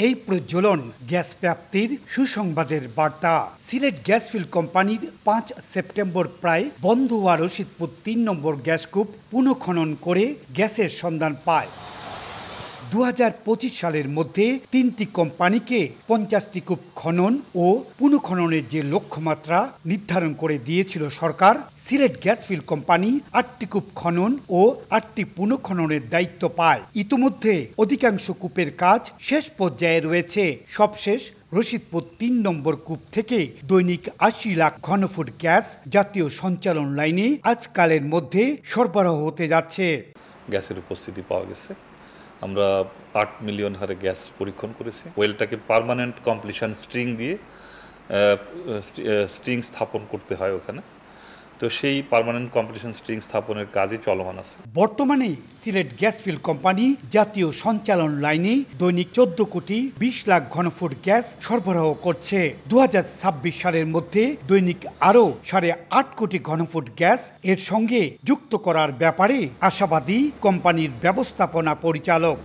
এই প্রজ্বলন গ্যাস প্রাপ্তির সুসংবাদের বার্তা। সিলেট গ্যাস ফিল্ড কোম্পানির 5 সেপ্টেম্বর প্রায় বন্ধ হওয়া রশিদপুর 3 নম্বর গ্যাসকূপ পুনঃখনন করে গ্যাসের সন্ধান পায়। 2025 সালের মধ্যে 3টি কোম্পানিকে 50টি কূপ খনন ও পুনঃখননের যে লক্ষ্যমাত্রা নির্ধারণ করে দিয়েছিল সরকার, সিলেট গ্যাস ফিল্ড কোম্পানি 8টি কূপ খনন ও 8টি পুনঃখননের দায়িত্ব পায়। ইতোমধ্যে অধিকাংশ কূপের কাজ শেষ পর্যায়ে রয়েছে। সবশেষ রশিদপুর 3 নম্বর কূপ থেকে দৈনিক 80 লাখ ঘনফুট গ্যাস জাতীয় সঞ্চালন লাইনে আজকালের মধ্যে সরবরাহ হতে যাচ্ছে। গ্যাসের উপস্থিতি পাওয়া গেছে। আমরা 8 মিলিয়ন হারে গ্যাস পরীক্ষণ করেছি। ওয়েলটাকে পার্মানেন্ট কমপ্লিশন স্ট্রিং দিয়ে স্ট্রিং স্থাপন করতে হয় ওখানে। তো সেই পার্মানেন্ট কমপ্লিশন স্ট্রিং স্থাপনের কাজই চলমান আছে। বর্তমানে সিলেট গ্যাস ফিল্ড কোম্পানি জাতীয় সঞ্চালন লাইনে দৈনিক 14 কোটি 20 লাখ ঘনফুট গ্যাস সরবরাহ করছে। 2026 সালের মধ্যে দৈনিক আরও 8.5 কোটি ঘনফুট গ্যাস এর সঙ্গে যুক্ত করার ব্যাপারে আশাবাদী কোম্পানির ব্যবস্থাপনা পরিচালক।